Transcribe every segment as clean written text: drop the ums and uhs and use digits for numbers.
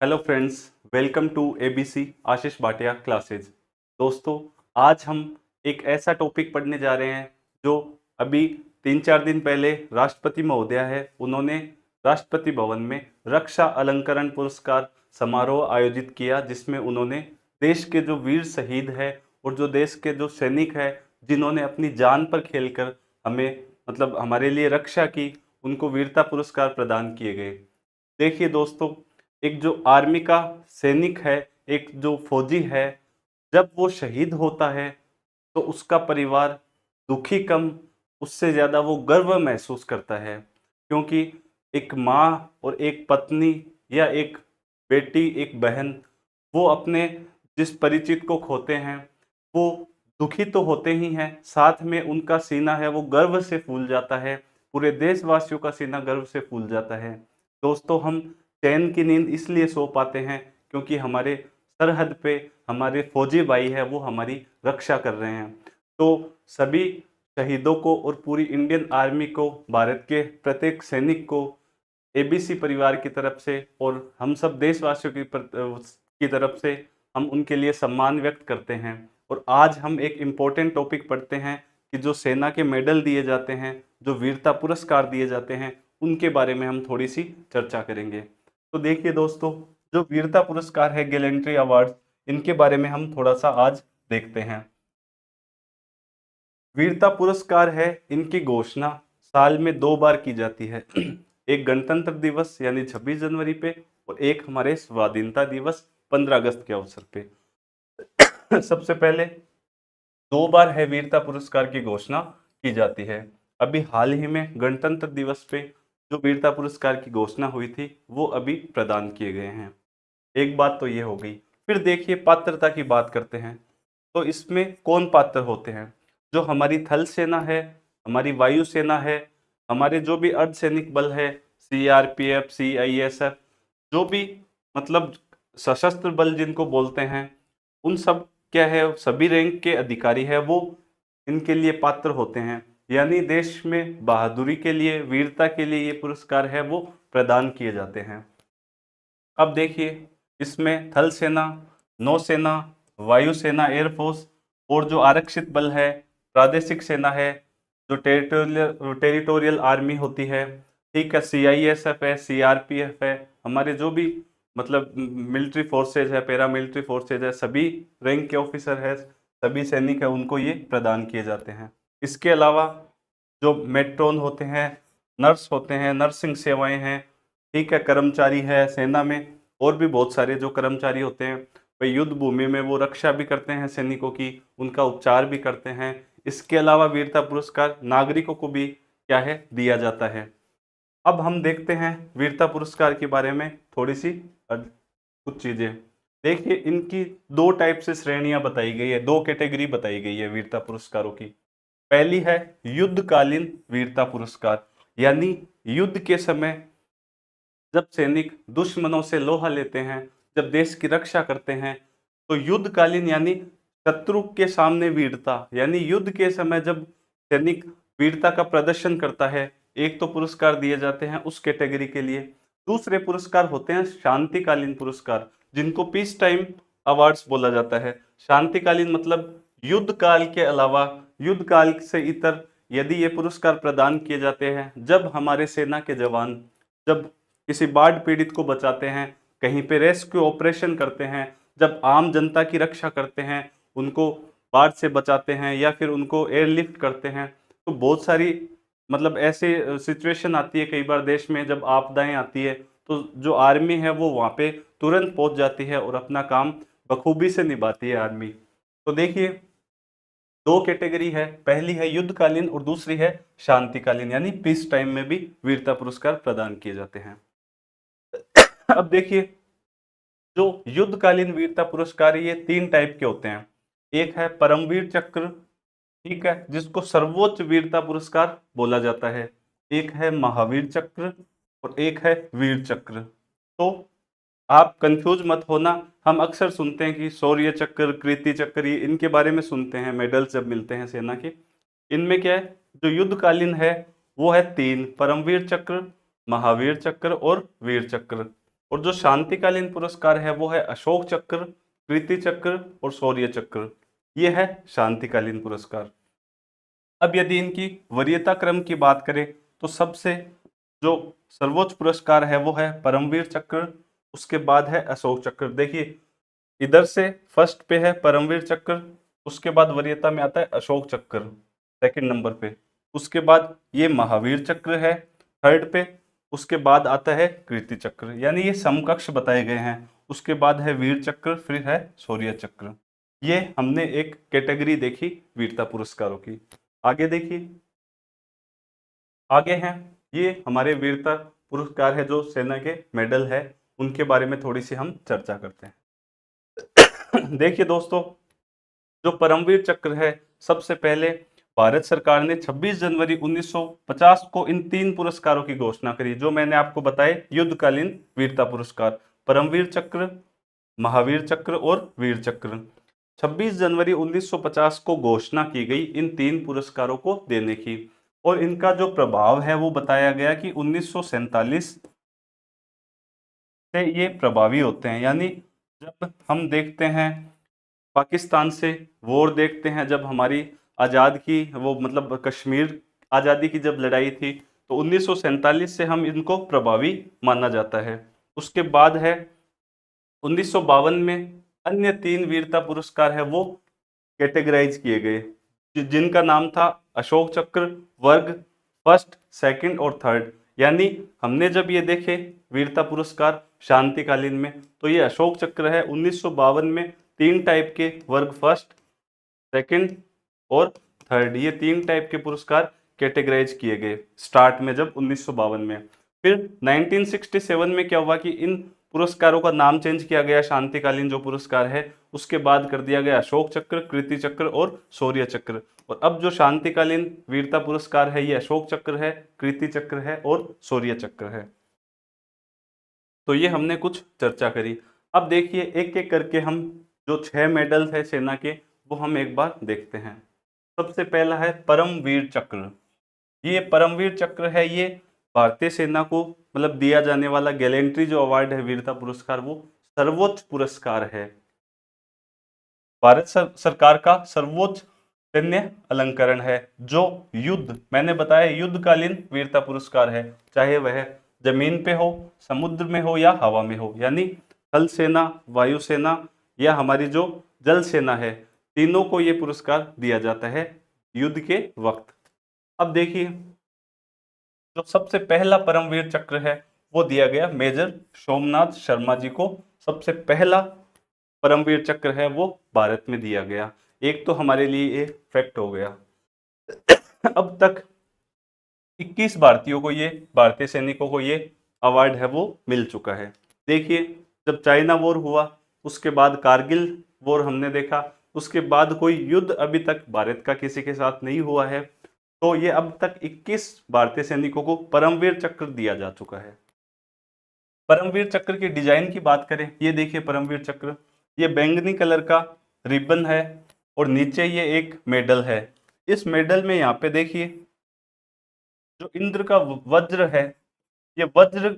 Hello friends, welcome to ABC Ashish Bhatia classes. दोस्तों, आज हम एक ऐसा टॉपिक पढ़ने जा रहे हैं जो अभी 3-4 दिन पहले राष्ट्रपति महोदया है उन्होंने राष्ट्रपति भवन में रक्षा अलंकरण पुरस्कार समारोह आयोजित किया, जिसमें उन्होंने देश के जो वीर शहीद है और जो देश के जो सैनिक है जिन्होंने अपनी जान पर खेलकर हमें हमारे लिए रक्षा की, उनको वीरता पुरस्कार प्रदान किए गए। देखिए दोस्तों, एक जो आर्मी का सैनिक है, एक जो फौजी है, जब वो शहीद होता है तो उसका परिवार दुखी कम, उससे ज़्यादा वो गर्व महसूस करता है। क्योंकि एक माँ और एक पत्नी या एक बेटी, एक बहन, वो अपने जिस परिचित को खोते हैं, वो दुखी तो होते ही हैं, साथ में उनका सीना है वो गर्व से फूल जाता है, पूरे देशवासियों का सीना गर्व से फूल जाता है। दोस्तों, हम चैन की नींद इसलिए सो पाते हैं क्योंकि हमारे सरहद पे हमारे फौजी भाई है वो हमारी रक्षा कर रहे हैं। तो सभी शहीदों को और पूरी इंडियन आर्मी को, भारत के प्रत्येक सैनिक को एबीसी परिवार की तरफ से और हम सब देशवासियों की तरफ से हम उनके लिए सम्मान व्यक्त करते हैं। और आज हम एक इम्पोर्टेंट टॉपिक पढ़ते हैं कि जो सेना के मेडल दिए जाते हैं, जो वीरता पुरस्कार दिए जाते हैं, उनके बारे में हम थोड़ी सी चर्चा करेंगे। तो देखिए दोस्तों, जो वीरता पुरस्कार है, गैलेंट्री अवार्ड, इनके बारे में हम थोड़ा सा आज देखते हैं। वीरता पुरस्कार है, इनकी घोषणा साल में 2 बार की जाती है। एक गणतंत्र दिवस यानी 26 जनवरी पे, और एक हमारे स्वाधीनता दिवस 15 अगस्त के अवसर पे। सबसे पहले 2 बार है वीरता पुरस्कार की घोषणा की जाती है। अभी हाल ही में गणतंत्र दिवस पे जो वीरता पुरस्कार की घोषणा हुई थी वो अभी प्रदान किए गए हैं। एक बात तो ये हो गई। फिर देखिए, पात्रता की बात करते हैं। तो इसमें कौन पात्र होते हैं? जो हमारी थल सेना है, हमारी वायु सेना है, हमारे जो भी अर्धसैनिक बल है, सीआरपीएफ, सीआईएसएफ, जो भी मतलब सशस्त्र बल जिनको बोलते हैं, उन सब क्या है, सभी रैंक के अधिकारी है वो इनके लिए पात्र होते हैं। यानी देश में बहादुरी के लिए, वीरता के लिए ये पुरस्कार है वो प्रदान किए जाते हैं। अब देखिए, इसमें थल सेना, नौसेना, वायुसेना, एयरफोर्स और जो आरक्षित बल है, प्रादेशिक सेना है, जो टेरिटोरियल आर्मी होती है, ठीक है, सीआईएसएफ है, सीआरपीएफ है, हमारे जो भी मिलिट्री फोर्सेज है, पैरामिलिट्री फोर्सेज है, सभी रैंक के ऑफिसर है, सभी सैनिक है, उनको ये प्रदान किए जाते हैं। इसके अलावा जो मेट्रोन होते हैं, नर्स होते हैं, नर्सिंग सेवाएं हैं, ठीक है, कर्मचारी है सेना में, और भी बहुत सारे जो कर्मचारी होते हैं, वे युद्ध भूमि में वो रक्षा भी करते हैं सैनिकों की, उनका उपचार भी करते हैं। इसके अलावा वीरता पुरस्कार नागरिकों को भी क्या है, दिया जाता है। अब हम देखते हैं वीरता पुरस्कार के बारे में थोड़ी सी कुछ चीजें। देखिए, इनकी 2 टाइप से श्रेणियां बताई गई है, 2 कैटेगरी बताई गई है वीरता पुरस्कारों की। पहली है युद्धकालीन वीरता पुरस्कार, यानी युद्ध के समय जब सैनिक दुश्मनों से लोहा लेते हैं, जब देश की रक्षा करते हैं, तो युद्धकालीन यानी शत्रु के सामने वीरता, यानी युद्ध के समय जब सैनिक वीरता का प्रदर्शन करता है, एक तो पुरस्कार दिए जाते हैं उस कैटेगरी के लिए। दूसरे पुरस्कार होते हैं शांतिकालीन पुरस्कार, जिनको पीस टाइम अवार्ड्स बोला जाता है। शांतिकालीन मतलब युद्ध काल के अलावा, युद्ध काल से इतर यदि ये पुरस्कार प्रदान किए जाते हैं जब हमारे सेना के जवान, जब किसी बाढ़ पीड़ित को बचाते हैं, कहीं पे रेस्क्यू ऑपरेशन करते हैं, जब आम जनता की रक्षा करते हैं, उनको बाढ़ से बचाते हैं या फिर उनको एयरलिफ्ट करते हैं। तो बहुत सारी ऐसे सिचुएशन आती है कई बार देश में, जब आपदाएं आती है तो जो आर्मी है वो वहाँ पे तुरंत पहुँच जाती है और अपना काम बखूबी से निभाती है आर्मी। तो देखिए, 2 कैटेगरी है, पहली है युद्धकालीन और दूसरी है शांतिकालीन, यानी पीस टाइम में भी वीरता पुरस्कार प्रदान किए जाते हैं। अब देखिए, जो युद्धकालीन वीरता पुरस्कार ये 3 टाइप के होते हैं। एक है परमवीर चक्र, ठीक है, जिसको सर्वोच्च वीरता पुरस्कार बोला जाता है। एक है महावीर चक्र और एक है वीर चक्र। तो आप कंफ्यूज मत होना, हम अक्सर सुनते हैं कि शौर्य चक्र, कीर्ति चक्र, ये इनके बारे में सुनते हैं मेडल्स जब मिलते हैं सेना के। इनमें क्या है, जो युद्धकालीन है वो है 3, परमवीर चक्र, महावीर चक्र और वीर चक्र। और जो शांतिकालीन पुरस्कार है वो है अशोक चक्र, कीर्ति चक्र और शौर्य चक्र। ये है शांतिकालीन पुरस्कार। अब यदि इनकी वरीयता क्रम की बात करें तो सबसे जो सर्वोच्च पुरस्कार है वो है परमवीर चक्र, उसके बाद है अशोक चक्र। देखिए इधर से फर्स्ट पे है परमवीर चक्र, उसके बाद वरीयता में आता है अशोक चक्र सेकंड नंबर पे, उसके बाद ये महावीर चक्र है थर्ड पे, उसके बाद आता है कीर्ति चक्र, यानी ये समकक्ष बताए गए हैं। उसके बाद है वीर चक्र, फिर है शौर्य चक्र। ये हमने एक कैटेगरी देखी वीरता पुरस्कारों की। आगे देखिए, आगे हैं ये हमारे वीरता पुरस्कार है जो सेना के मेडल है, उनके बारे में थोड़ी सी हम चर्चा करते हैं। देखिए दोस्तों, जो परमवीर चक्र है, सबसे पहले भारत सरकार ने 26 जनवरी 1950 को इन 3 पुरस्कारों की घोषणा करी, जो मैंने आपको बताए युद्धकालीन वीरता पुरस्कार, परमवीर चक्र, महावीर चक्र और वीर चक्र। 26 जनवरी 1950 को घोषणा की गई इन 3 पुरस्कारों को देने की, और इनका जो प्रभाव है वो बताया गया कि 1947 से ये प्रभावी होते हैं। यानी जब हम देखते हैं पाकिस्तान से वॉर देखते हैं, जब हमारी आज़ाद की वो मतलब कश्मीर आज़ादी की जब लड़ाई थी, तो 1947 से हम इनको प्रभावी माना जाता है। उसके बाद है 1952 में अन्य 3 वीरता पुरस्कार है वो कैटेगराइज किए गए, जिनका नाम था अशोक चक्र वर्ग फर्स्ट सेकंड और थर्ड। यानी हमने जब ये देखे वीरता पुरस्कार शांतिकालीन में, तो ये अशोक चक्र है 1952 में 3 टाइप के वर्ग फर्स्ट सेकंड और थर्ड, ये 3 टाइप के पुरस्कार कैटेगराइज किए गए स्टार्ट में जब 1952 में। फिर 1967 में क्या हुआ कि इन पुरस्कारों का नाम चेंज किया गया, शांतिकालीन जो पुरस्कार है उसके बाद कर दिया गया अशोक चक्र, कीर्ति चक्र और शौर्य चक्र। और अब जो शांतिकालीन वीरता पुरस्कार है ये अशोक चक्र है, कीर्ति चक्र है और शौर्य चक्र है। तो ये हमने कुछ चर्चा करी। अब देखिए एक एक करके हम जो 6 मेडल है सेना के वो हम एक बार देखते हैं। सबसे पहला है परमवीर चक्र। ये परमवीर चक्र है, ये भारतीय सेना को मतलब दिया जाने वाला गैलेंट्री जो अवार्ड है वीरता पुरस्कार, वो सर्वोच्च पुरस्कार है, भारत सरकार का सर्वोच्च सैन्य अलंकरण है, जो युद्ध मैंने बताया युद्धकालीन वीरता पुरस्कार है, चाहे वह जमीन पे हो, समुद्र में हो या हवा में हो, यानी थल सेना, वायुसेना या हमारी जो जल सेना है, तीनों को ये पुरस्कार दिया जाता है युद्ध के वक्त। अब देखिए जो सबसे पहला परमवीर चक्र है वो दिया गया मेजर सोमनाथ शर्मा जी को, सबसे पहला परमवीर चक्र है वो भारत में दिया गया। एक तो हमारे लिए एक फैक्ट हो गया। अब तक 21 भारतीयों को ये भारतीय सैनिकों को ये अवार्ड है वो मिल चुका है। देखिए जब चाइना वॉर हुआ, उसके बाद कारगिल वॉर हमने देखा, उसके बाद कोई युद्ध अभी तक भारत का किसी के साथ नहीं हुआ है, तो ये अब तक 21 भारतीय सैनिकों को परमवीर चक्र दिया जा चुका है। परमवीर चक्र की डिजाइन की बात करें, ये देखिए परमवीर चक्र, ये बैंगनी कलर का रिबन है और नीचे ये एक मेडल है। इस मेडल में यहाँ पे देखिए जो इंद्र का वज्र है, ये वज्र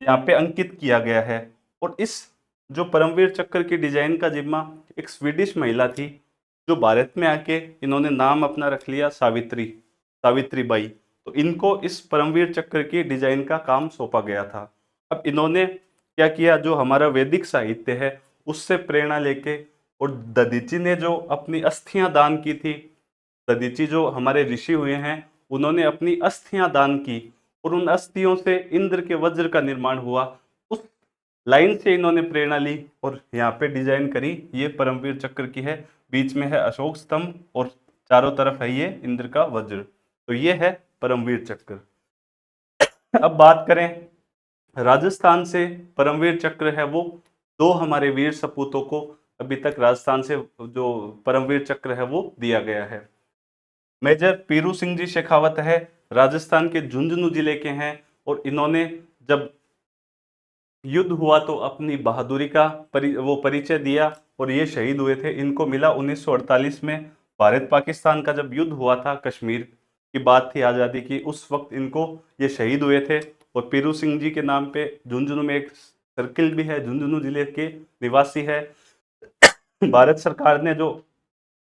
यहाँ पे अंकित किया गया है। और इस जो परमवीर चक्र की डिजाइन का जिम्मा एक स्वीडिश महिला थी, जो भारत में आके इन्होंने नाम अपना रख लिया सावित्रीबाई, तो इनको इस परमवीर चक्र की डिजाइन का काम सौंपा गया था। अब इन्होंने क्या किया, जो हमारा वैदिक साहित्य है उससे प्रेरणा लेके, और दधीची ने जो अपनी अस्थियां दान की थी, दधीची जो हमारे ऋषि हुए हैं उन्होंने अपनी अस्थियां दान की और उन अस्थियों से इंद्र के वज्र का निर्माण हुआ, उस लाइन से इन्होंने प्रेरणा ली और यहाँ पे डिजाइन करी। ये परमवीर चक्र की है, बीच में है अशोक स्तंभ और चारों तरफ है ये इंद्र का वज्र, तो ये है परमवीर चक्र। अब बात करें राजस्थान से परमवीर चक्र है वो 2 हमारे वीर सपूतों को अभी तक राजस्थान से जो परमवीर चक्र है वो दिया गया है। मेजर पीरू सिंह जी शेखावत है, राजस्थान के झुंझुनू जिले के हैं, और इन्होंने जब युद्ध हुआ तो अपनी बहादुरी का वो परिचय दिया और ये शहीद हुए थे। इनको मिला 1948 में, भारत पाकिस्तान का जब युद्ध हुआ था, कश्मीर की बात थी आज़ादी की, उस वक्त इनको ये शहीद हुए थे। और पीरू सिंह जी के नाम पे झुंझुनू में एक सर्किल भी है, झुंझुनू जिले के निवासी है। भारत सरकार ने जो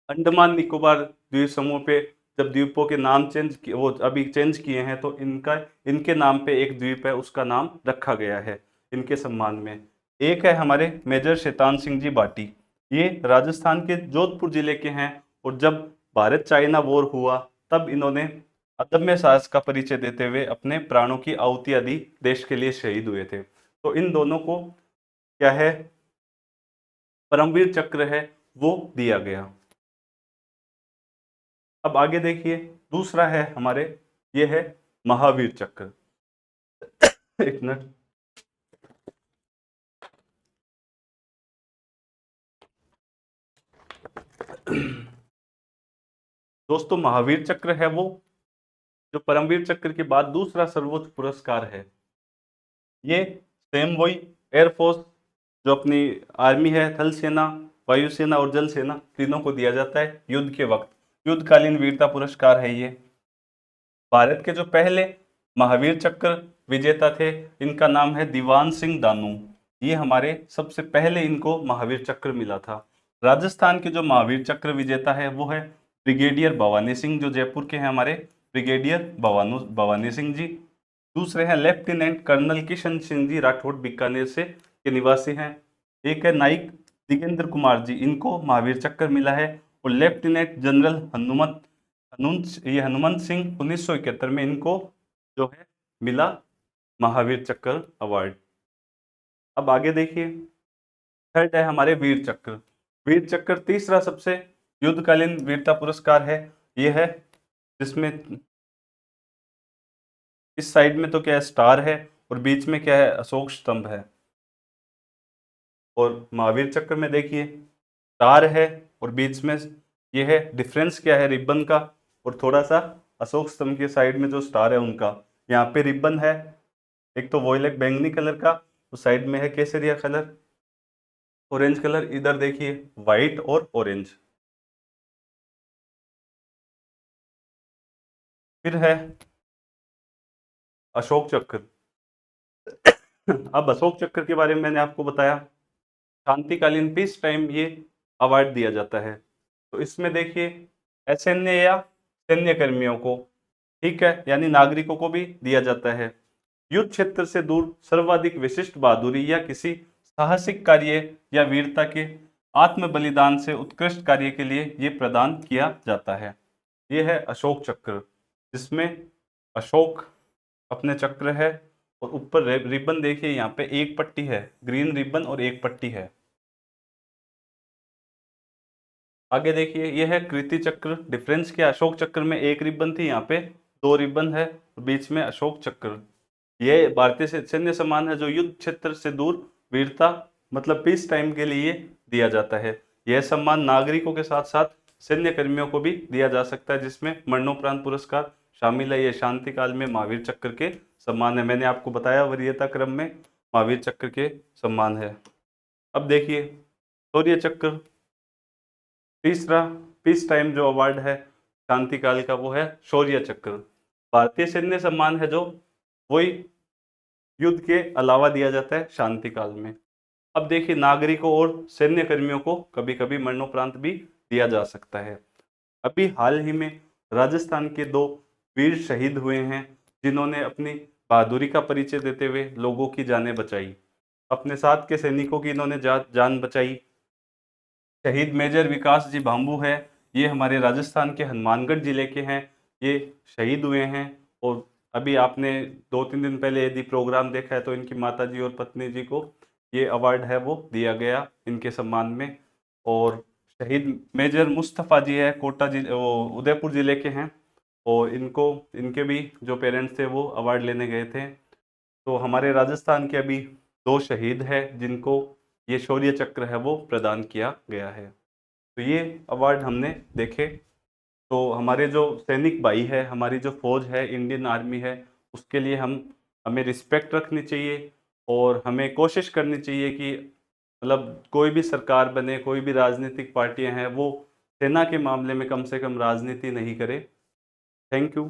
अंडमान निकोबार द्वीप समूह पे जब द्वीपों के नाम चेंज किए, वो अभी चेंज किए हैं, तो इनके नाम पे एक द्वीप है, उसका नाम रखा गया है इनके सम्मान में। एक है हमारे मेजर शैतान सिंह जी बाटी, ये राजस्थान के जोधपुर जिले के हैं, और जब भारत चाइना वॉर हुआ तब इन्होंने अदम्य साहस का परिचय देते हुए अपने प्राणों की आहुति दी, देश के लिए शहीद हुए थे। तो इन दोनों को क्या है, परमवीर चक्र है वो दिया गया। अब आगे देखिए, दूसरा है हमारे, ये है महावीर चक्र। एक मिनट। दोस्तों, महावीर चक्र है वो जो परमवीर चक्र के बाद दूसरा सर्वोच्च पुरस्कार है। ये सेम वही एयरफोर्स जो अपनी आर्मी है, थल सेना, वायुसेना और जल सेना, तीनों को दिया जाता है युद्ध के वक्त। युद्धकालीन वीरता पुरस्कार है ये। भारत के जो पहले महावीर चक्र विजेता थे, इनका नाम है दीवान सिंह दानू। ये हमारे सबसे पहले इनको महावीर चक्र मिला था। राजस्थान के जो महावीर चक्र विजेता है वो है ब्रिगेडियर भवानी सिंह, जो जयपुर के हैं हमारे, ब्रिगेडियर भवानी सिंह जी। दूसरे हैं लेफ्टिनेंट कर्नल किशन सिंह जी राठौड़, बीकानेर से के निवासी हैं। एक है नाइक दिगेंद्र कुमार जी, इनको महावीर चक्र मिला है। और लेफ्टिनेंट जनरल हनुमंत सिंह 1971 में इनको जो है मिला महावीर चक्र अवार्ड। अब आगे देखिए, थर्ड है हमारे वीर चक्र। वीर चक्र तीसरा सबसे युद्धकालीन वीरता पुरस्कार है। यह है जिसमें इस साइड में तो क्या है, स्टार है, और बीच में क्या है, अशोक स्तंभ है। और महावीर चक्र में देखिए स्टार है और बीच में ये है, डिफरेंस क्या है रिबन का, और थोड़ा सा अशोक स्तंभ के साइड में जो स्टार है उनका, यहाँ पे रिबन है, एक तो वोयलेट बैंगनी कलर का, उस साइड में है केसरिया कलर, ऑरेंज कलर, इधर देखिए व्हाइट और ऑरेंज। फिर है अशोक चक्र। अब अशोक चक्र के बारे में मैंने आपको बताया, शांतिकालीन पीस टाइम ये अवार्ड दिया जाता है। तो इसमें देखिए असैन्य या सैन्य कर्मियों को, ठीक है, यानी नागरिकों को भी दिया जाता है। युद्ध क्षेत्र से दूर सर्वाधिक विशिष्ट बहादुरी या किसी साहसिक कार्य या वीरता के आत्म बलिदान से उत्कृष्ट कार्य के लिए ये प्रदान किया जाता है। ये है अशोक चक्र, जिसमें अशोक अपने चक्र है, और ऊपर रिबन देखिए, यहाँ पे एक पट्टी है, ग्रीन रिबन और एक पट्टी है। आगे देखिए, यह है कृति चक्र। डिफरेंस क्या, अशोक चक्र में एक रिबन थी, यहाँ पे दो रिबन है, बीच में अशोक चक्र। यह भारतीय सैन्य सम्मान है जो युद्ध क्षेत्र से दूर वीरता मतलब पीस टाइम के लिए दिया जाता है। यह सम्मान नागरिकों के साथ साथ सैन्य कर्मियों को भी दिया जा सकता है, जिसमें मरणोपरांत पुरस्कार शामिल है। यह शांति काल में महावीर चक्र के सम्मान है। मैंने आपको बताया वरीयता क्रम में महावीर चक्र के सम्मान है। अब देखिए शौर्य चक्र, तीसरा पीस टाइम जो अवार्ड है शांति काल का, वो है शौर्य चक्र। भारतीय सैन्य सम्मान है जो वही युद्ध के अलावा दिया जाता है शांति काल में। अब देखिए नागरिकों और सैन्य कर्मियों को कभी कभी मरणोपरांत भी दिया जा सकता है। अभी हाल ही में राजस्थान के दो वीर शहीद हुए हैं, जिन्होंने अपनी बहादुरी का परिचय देते हुए लोगों की जानें बचाई। अपने साथ के सैनिकों की इन्होंने जान बचाई। शहीद मेजर विकास जी भांबू है, ये हमारे राजस्थान के हनुमानगढ़ जिले के हैं। ये शहीद हुए हैं, और अभी आपने 2-3 दिन पहले यदि प्रोग्राम देखा है तो इनकी माता जी और पत्नी जी को ये अवार्ड है वो दिया गया इनके सम्मान में। और शहीद मेजर मुस्तफ़ा जी है, कोटा जिले, वो उदयपुर जिले के हैं, और इनके भी जो पेरेंट्स थे वो अवार्ड लेने गए थे। तो हमारे राजस्थान के अभी दो शहीद हैं जिनको ये शौर्य चक्र है वो प्रदान किया गया है। तो ये अवार्ड हमने देखे। तो हमारे जो सैनिक भाई है, हमारी जो फौज है, इंडियन आर्मी है, उसके लिए हमें रिस्पेक्ट रखनी चाहिए, और हमें कोशिश करनी चाहिए कि मतलब कोई भी सरकार बने, कोई भी राजनीतिक पार्टियां हैं, वो सेना के मामले में कम से कम राजनीति नहीं करे। Thank you.